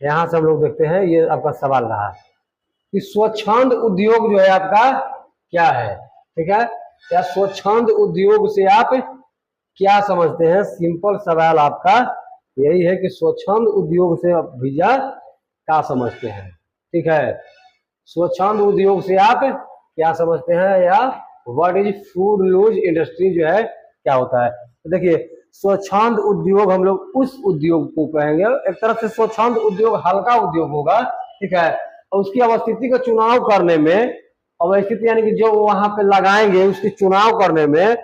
यहाँ से हम लोग देखते हैं, ये आपका सवाल रहा कि स्वच्छंद उद्योग जो है आपका क्या है। ठीक है, या स्वच्छंद उद्योग से आप क्या समझते हैं? सिंपल सवाल आपका यही है कि स्वच्छंद उद्योग से आप भैया क्या समझते हैं। ठीक है, स्वच्छंद उद्योग से आप क्या समझते हैं, या what is food loose industry जो है क्या होता है। तो देखिए, स्वच्छंद उद्योग हम लोग उस उद्योग को कहेंगे, एक तरफ से स्वच्छंद उद्योग हल्का उद्योग होगा। ठीक है, और उसकी अवस्थिति का चुनाव करने में, अवस्थिति यानी कि जो वहां पे लगाएंगे उसकी चुनाव करने में,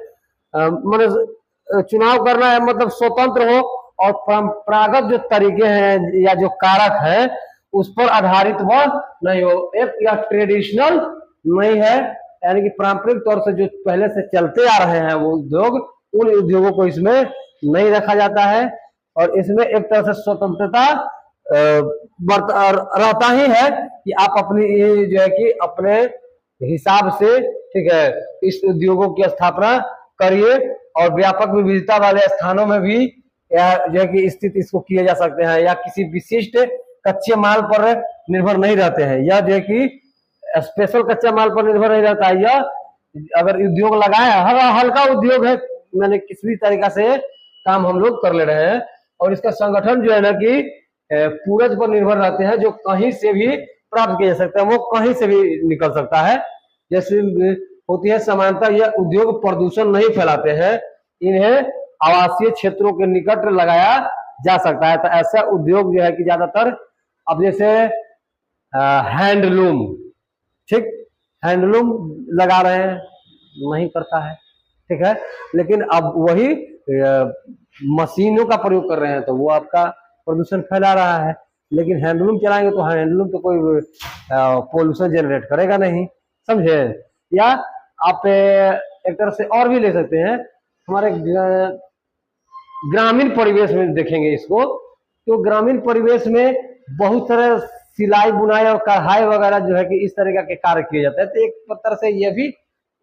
मतलब चुनाव करना है मतलब स्वतंत्र हो और परंपरागत जो तरीके हैं या जो कारक है उस पर आधारित वह नहीं हो, एक या ट्रेडिशनल नहीं है, यानी कि पारंपरिक तौर से जो पहले से चलते आ रहे हैं वो उद्योग, उन उद्योगों को इसमें नहीं रखा जाता है। और इसमें एक तरह से स्वतंत्रता रहता ही है कि आप अपनी जो है कि अपने हिसाब से, ठीक है, इस उद्योगों की स्थापना करिए और व्यापक विविधता वाले स्थानों में भी या जो है कि स्थित इसको किए जा सकते हैं, या किसी विशिष्ट कच्चे माल पर निर्भर नहीं रहते हैं, या जो है कि स्पेशल कच्चा माल पर निर्भर नहीं रहता है। या अगर उद्योग लगाए हल्का उद्योग है, मैंने किसी भी तरीका से काम हम लोग कर ले रहे हैं, और इसका संगठन जो है ना कि पूरज पर निर्भर रहते हैं, जो कहीं से भी प्राप्त किया जा सकता है, वो कहीं से भी निकल सकता है। जैसे होती है समानता, यह उद्योग प्रदूषण नहीं फैलाते हैं, इन्हें आवासीय क्षेत्रों के निकट लगाया जा सकता है। तो ऐसा उद्योग जो है कि ज्यादातर, अब जैसे हैंडलूम, ठीक, हैंडलूम लगा रहे हैं, नहीं करता है, ठीक है, लेकिन अब वही मशीनों का प्रयोग कर रहे हैं तो वो आपका प्रदूषण फैला रहा है। लेकिन हैंडलूम चलाएंगे तो हैंडलूम तो कोई पोल्यूशन जनरेट करेगा नहीं, समझे। या आप एक तरह से और भी ले सकते हैं, हमारे ग्रामीण परिवेश में देखेंगे इसको, तो ग्रामीण परिवेश में बहुत सारे सिलाई बुनाई और कढ़ाई वगैरह जो है कि इस तरीके के कार्य किए जाते हैं। तो एक तरह से ये भी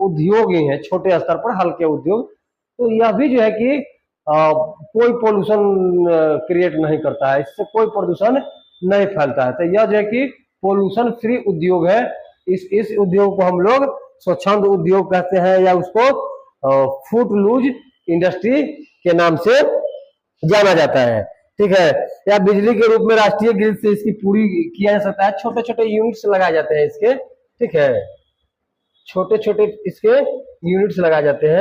उद्योग ही है, छोटे स्तर पर हल्के उद्योग। तो यह भी जो है कि कोई पोल्यूशन क्रिएट नहीं करता है, इससे कोई प्रदूषण नहीं फैलता है। तो यह जो है कि पोल्यूशन फ्री उद्योग है। इस उद्योग को हम लोग स्वच्छंद उद्योग कहते हैं, या उसको फूड लूज इंडस्ट्री के नाम से जाना जाता है। ठीक है, या बिजली के रूप में राष्ट्रीय ग्रिड से इसकी पूरी किया जा सकता है। छोटे छोटे यूनिट्स लगाए जाते हैं इसके, ठीक है, छोटे छोटे इसके यूनिट्स लगाए जाते हैं।